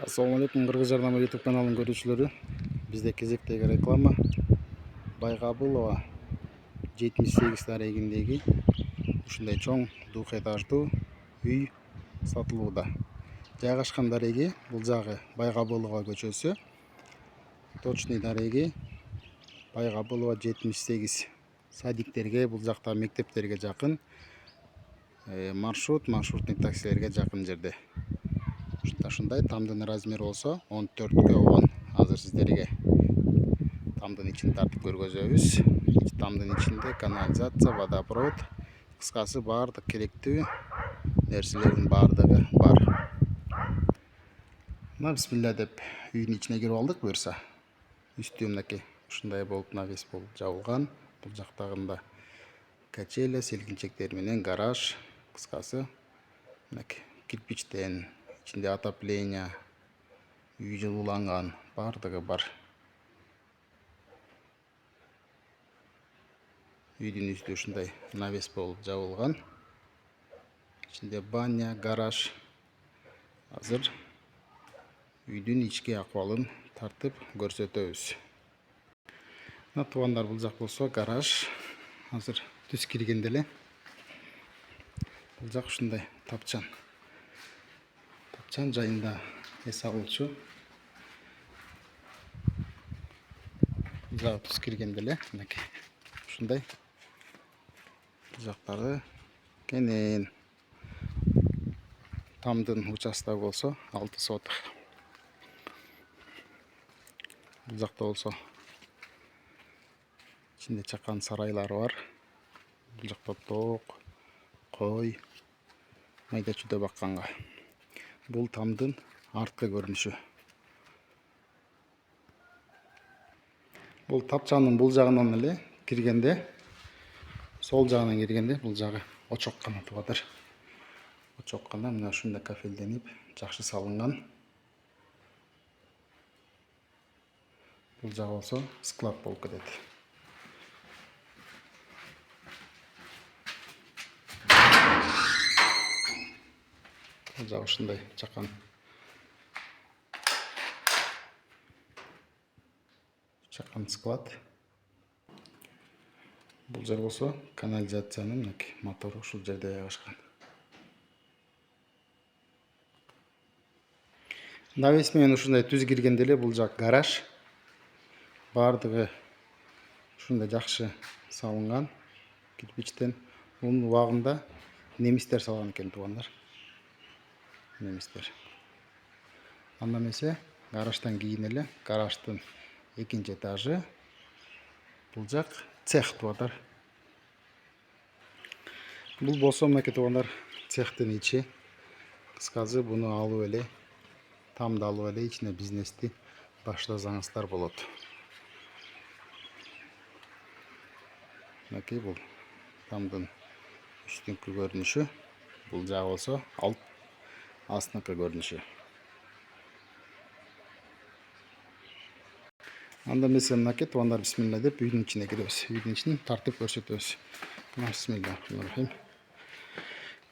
Assalamu алейкум, Кыргыз Жарнама YouTube каналының көрүүчүлөрү. Бизде кезектеги реклама. Байгабылова 78 дарегиндеги ушундай чоң двух этаждуу үй сатылууда. Жайгашкан дареги бул жагы Байгабылова көчөсү. Точный дареги Байгабылова 78. Садиктерге, бул жакта мектептерге жакын. Маршрутный таксилерге жакын жерде. Ушундай тамдын размери болсо 14/10. Азыр сиздерге тамдын ичин тартып көргөзөбүз. Тамдын ичинде канализация, водопровод, кыскасы баардык керектүү нерселердин баардыгы бар. Мына бисмилля деп үйдүн ичине кирип алдык. Буюрса үстү мынакей ушундай болуп навес болуп жабылган. Бул жактагында качеля, селкинчектер менен гараж, кыскасы мынакей кирпичтен, içinde отопление, үй жылууланган, бардыгы бар. Үйдүн үстү ушундай навес болуп жабылган. İçinde баня, гараж. Азыр үйдүн ички акыбалын тартып көрсөтөбүз. Мына туугандар, бул жак болсо гараж. Азыр түз киргенде эле бул жак ушундай тапчан жайында эс алуучу. Жагы түз киргенде эле мынакей ушундай жактары кенен. Тамдын участогу болсо 6 соток. Бул жакта болсо ичинде чакан сарайлары бар. Бул жакта тоок, кой, майда чүйдө бакканга. Бул тамдын арткы көрүнүшү. Бул тапчанын бул жагынан эле киргенде, сол жагынан киргенде бул жагы очоккана туугандар. Очоккана мына ушундай кафелденип, жакшы салынган. Бул жагы болсо склад болуп кетет. Бул жагы ушундай чакан. Чакан склад. Бул жер болсо канализациянын мынакей мотору ушул жерде жайгашкан. Навес менен ушундай түз киргенде эле бул жак гараж. Бардыгы ушундай жакшы салынган кирпичтен. Мунун убагында немистер салган экен туугандар. Немистер. Андан эмесе гараждан кийин эле гараждын экинчи этажы. Бул жак цех туугандар. Бул болсо мынакей туугандар цехтин ичи. Кыскасы буну алып эле, тамды алып эле ичине бизнести баштасаңыздар болот. Мынакей бул тамдын үстүңкү көрүнүшү. Бул жагы болсо астыңкы көрүнүшү. Анда эмесе мынакей туугандар, бисмилля деп үйдүн ичине киребиз. Үйдүн ичин тартып көрсөтөбүз. Бисмилля.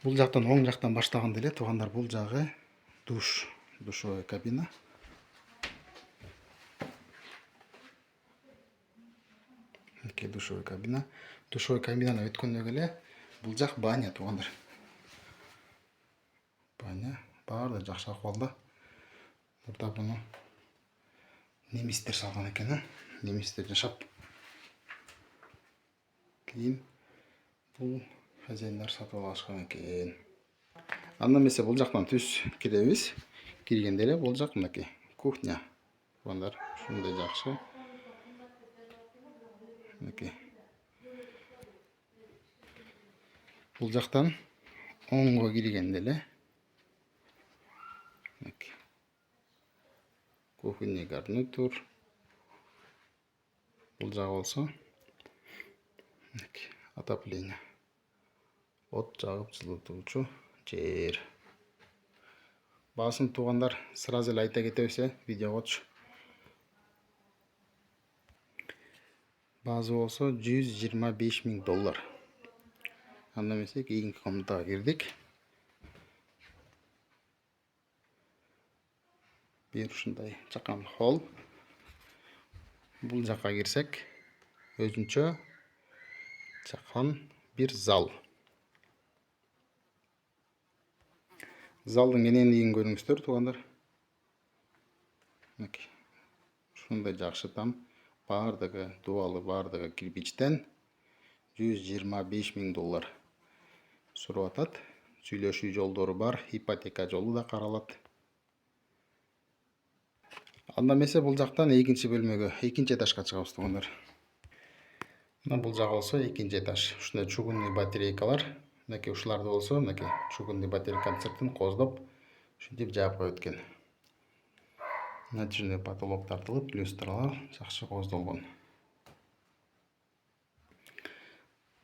Бул жактан оң жактан баштаганда эле туугандар, бул жагы душ, душевой кабина. Мынакей душевой кабина. Душевой кабинаны өткөндөн эле бул жак баня туугандар. Баня баары жакшы акыбалда. Мурда буну немистер салган экен. Немистер жашап. Кийин бул хозяиндар сатып алышкан экен. Андан эмесе бул жактан түз киребиз. Киргенде эле бул жак мынакей кухня. Туугандар, ушундай жакшы. Мынакей. Бул жактан оңго киргенде эле кухонный гарнитур. Бул жагы болсо отопление. От жагып жылытуучу жер. Баасын туугандар сразу эле айта кетебиз, видеогочу. Баасы болсо $125,000. Анда эмесе кийинки комнатага кирдик. бир ушундай чакан холл. Бул жакка кирсек өзүнчө чакан бир зал. Залдын кенендигин көрүңүздөр туугандар. Ушундай жакшы там. Бардыгы дубалы, бардыгы кирпичтен. $125.000 сурап атат. Сүйлөшүү жолдору бар, ипотека жолу да каралат. Анда эмесе бул жактан экинчи бөлмөгө, экинчи этажга чыгабыз туугандар. Мына бул жак болсо экинчи этаж. Ушундай чугунный батарейкалар. Мынакей ушуларды болсо, мынакей чугунный батарейканын сыртын коздоп, ушинтип жаап коет экен. Натяжный потолок тартылып, люстралар жакшы коздолгон.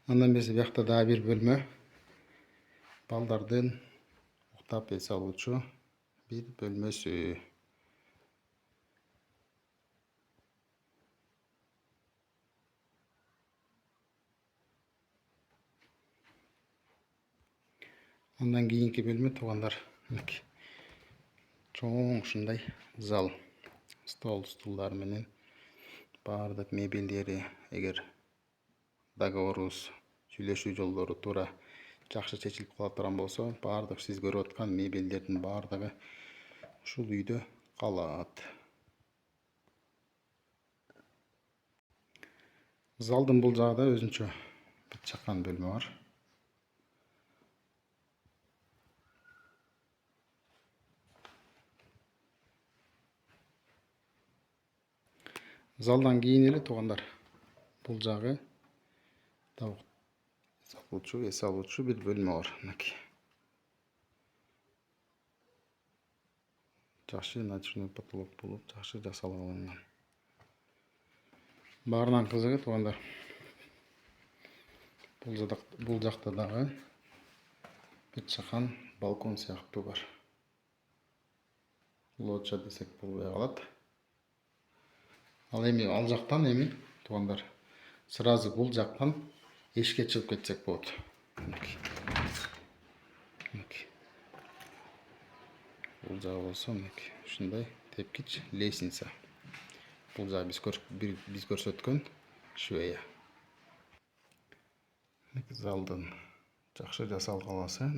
Андан эмесе биякта дагы бир бөлмө. Балдардын уктап эс алуучу бир бөлмөсү. Андан кийинки бөлмө туугандар. Чоң ушундай зал. Стол, стулдар менен бардык мебелдери, эгер договорубуз, сүйлөшүү жолдору туура жакшы чечилип кала турган болсо, бардык сиз көрүп аткан мебелдердин бардыгы ушул үйдө калат. Залдын бул жагында өзүнчө бир чакан бөлмө бар. Залдан кийин эле туугандар, бул жагы эс алуучу бир бөлмө бар. Жакшы натяжный потолок болуп, жакшы жасалган. Баарынан кызыгы туугандар. Бул жакта дагы бир чакан балкон сыяктуу бар. Лоджия десек болбой калат. Ал жактан эми туугандар, сразу бул жактан эшикке чыгып кетсек болот. Бул жагы болсо мынакей ушундай тепкич лестница. Бул жагы биз көрсөткөн швея. Залдын жакшы жасалгаласы.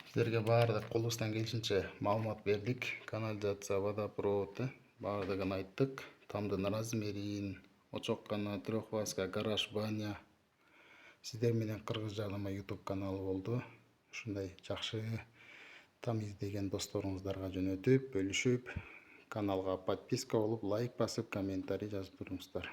Сиздерге баардык колубуздан келишинче маалымат бердик. Канализация, водопровод баардыгын айттык. Тамдын размерин, очоккана, трехфазка, гараж, баня. Сиздер менен Кыргыз Жайлама YouTube каналы болду. Ушундай жакшы там издеген досторуңуздарга жөнөтүп, бөлүшүп, каналга подписка болуп, лайк басып, комментарий жазып туруңуздар.